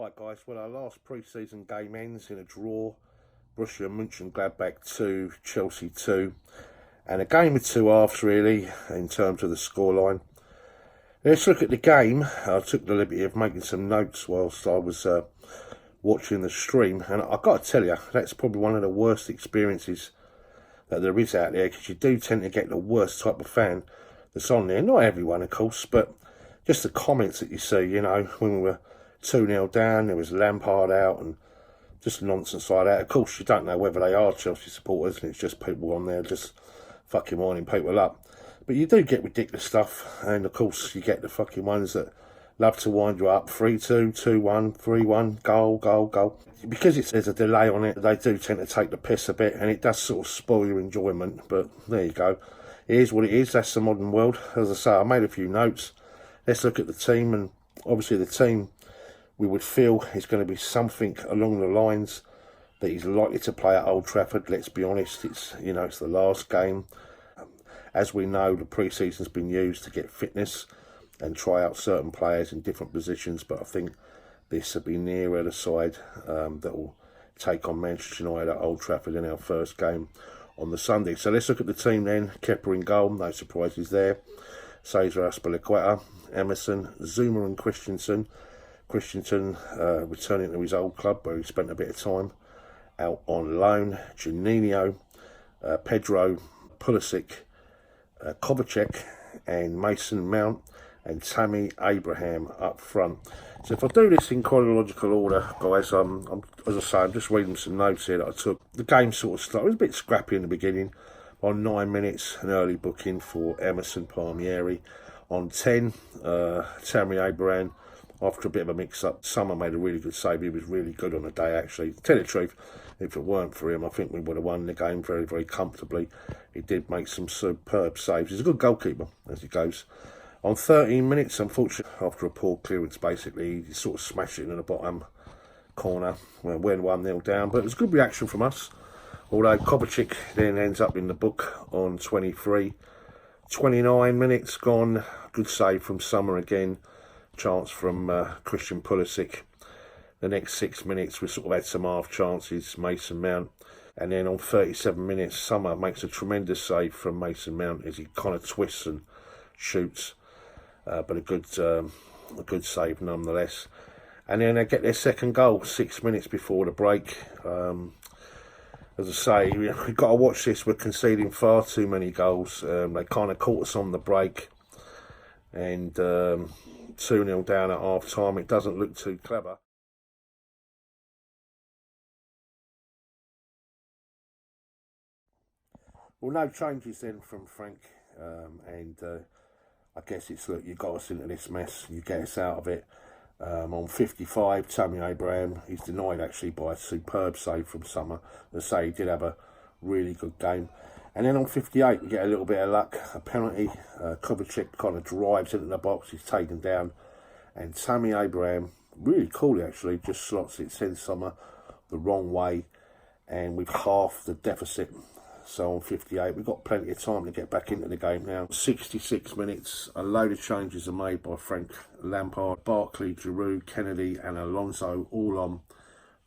Right guys, well our last pre-season game ends in a draw. Borussia Munchengladbach 2, Chelsea 2. And a game with two halves really in terms of the scoreline. Let's look at the game. I took the liberty of making some notes whilst I was watching the stream. And I've got to tell you, that's probably one of the worst experiences that there is out there, because you do tend to get the worst type of fan that's on there. Not everyone, of course, but just the comments that you see, you know, when we were 2-0 down, there was Lampard out and just nonsense like that. Of course, you don't know whether they are Chelsea supporters and it's just people on there just fucking winding people up. But you do get ridiculous stuff, and of course you get the fucking ones that love to wind you up. 3-2, 2-1, 3-1, goal. Because there's a delay on it, they do tend to take the piss a bit, and it does sort of spoil your enjoyment. But there you go. It is what it is. That's the modern world. As I say, I made a few notes. Let's look at the team, and obviously the team we would feel is going to be something along the lines that he's likely to play at Old Trafford. Let's be honest, it's the last game. As we know, the pre-season's been used to get fitness and try out certain players in different positions, but I think this will be nearer the side that will take on Manchester United at Old Trafford in our first game on the Sunday. So let's look at the team then. Kepa in goal, no surprises there. Cesar Azpilicueta, Emerson, Zuma and Christensen. Christensen returning to his old club where he spent a bit of time out on loan. Juninho, Pedro, Pulisic, Kovacic and Mason Mount, and Tammy Abraham up front. So if I do this in chronological order, guys, as I say, I'm just reading some notes here that I took. The game sort of started, it was a bit scrappy in the beginning. On 9 minutes, an early booking for Emerson Palmieri. On 10, Tammy Abraham, after a bit of a mix-up. Summer made a really good save. He was really good on the day, actually. To tell you the truth, if it weren't for him, I think we would have won the game very, very comfortably. He did make some superb saves. He's a good goalkeeper, as he goes. On 13 minutes, unfortunately, after a poor clearance, basically, he sort of smashed it in the bottom corner. We're 1-0 down, but it was a good reaction from us. Although Kovacic then ends up in the book on 23. 29 minutes gone. Good save from Summer again. Chance from Christian Pulisic. The next 6 minutes we sort of had some half chances, Mason Mount, and then on 37 minutes Summer makes a tremendous save from Mason Mount as he kind of twists and shoots, but a good save nonetheless. And then they get their second goal 6 minutes before the break. As I say, we've got to watch this. We're conceding far too many goals. They kind of caught us on the break, and 2-0 down at half time. It doesn't look too clever. Well, no changes then from Frank, and I guess it's, look, you got us into this mess, you get us out of it. On 55, Tammy Abraham, he's denied actually by a superb save from Summer. As I say, he did have a really good game. And then on 58, we get a little bit of luck, a penalty. Kovacic kind of drives into the box, he's taken down, and Tammy Abraham, really coolly actually, just slots it, sends Summer the wrong way, and we've halved the deficit. So on 58, we've got plenty of time to get back into the game now. 66 minutes, a load of changes are made by Frank Lampard. Barkley, Giroud, Kennedy and Alonso all on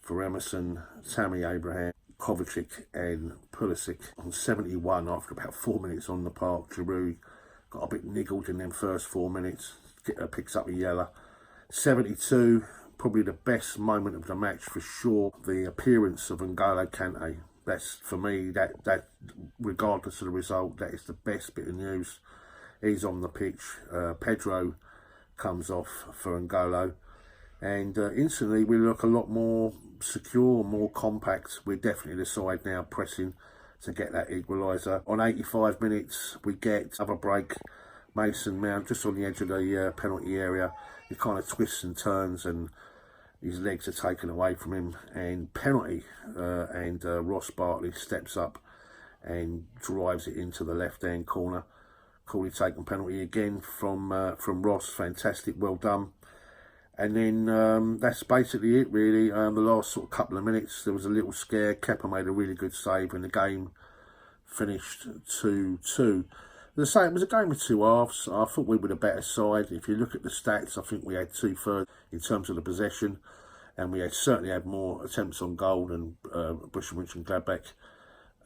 for Emerson, Tammy Abraham, Kovacic and Pulisic. On 71, after about 4 minutes on the park, Giroud got a bit niggled in them first 4 minutes, picks up a yellow. 72, probably the best moment of the match for sure, the appearance of N'Golo Kante. That's, for me, that regardless of the result, that is the best bit of news. He's on the pitch. Pedro comes off for N'Golo, and instantly we look a lot more secure, more compact. We're definitely the side now pressing to get that equaliser. On 85 minutes, we get another break. Mason Mount just on the edge of the penalty area. He kind of twists and turns, and his legs are taken away from him, and penalty, and Ross Barkley steps up and drives it into the left-hand corner. Coolly taken penalty again from Ross, fantastic, well done. And then that's basically it really. The last sort of couple of minutes, there was a little scare. Kepa made a really good save, and the game finished 2-2. As I say, it was a game of two halves. I thought we were the better side. If you look at the stats, I think we had 2/3 in terms of the possession. and we certainly had more attempts on goal than Borussia Munchengladbach.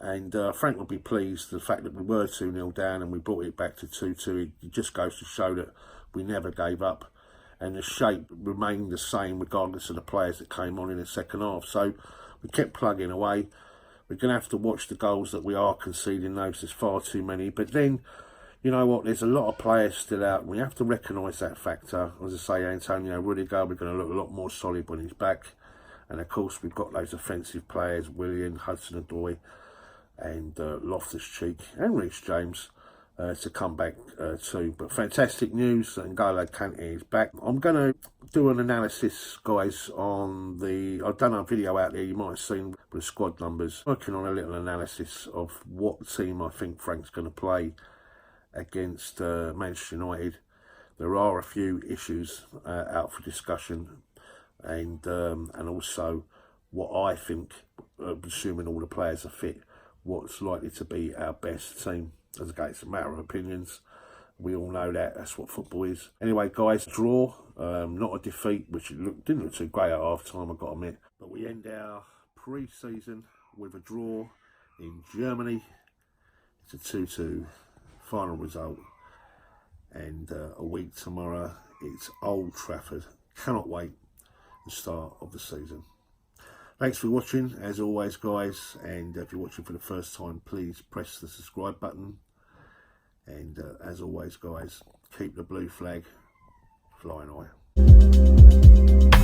And Frank would be pleased the fact that we were 2-0 down and we brought it back to 2-2. It just goes to show that we never gave up, and the shape remained the same regardless of the players that came on in the second half. So we kept plugging away. We're going to have to watch the goals that we are conceding. There's far too many. But then, you know what, there's a lot of players still out. We have to recognise that factor. As I say, Antonio Rudiger, we're going to look a lot more solid when he's back. And of course, we've got those offensive players, Willian, Hudson-Odoi, and Loftus-Cheek and Reece James to come back too. But fantastic news that N'Golo Kante is back. I'm going to do an analysis, guys, on the... I've done a video out there you might have seen with the squad numbers. Working on a little analysis of what team I think Frank's going to play against Manchester United. There are a few issues out for discussion, and also what I think, assuming all the players are fit, what's likely to be our best team. As again, it's a matter of opinions. We all know that. That's what football is. Anyway, guys, draw, not a defeat, which didn't look too great at half time, I've got to admit. But we end our pre-season with a draw in Germany. It's a 2-2 final result. And a week tomorrow, it's Old Trafford. Cannot wait. The start of the season. Thanks for watching, as always, guys. And if you're watching for the first time, please press the subscribe button. And as always, guys, keep the blue flag flying high.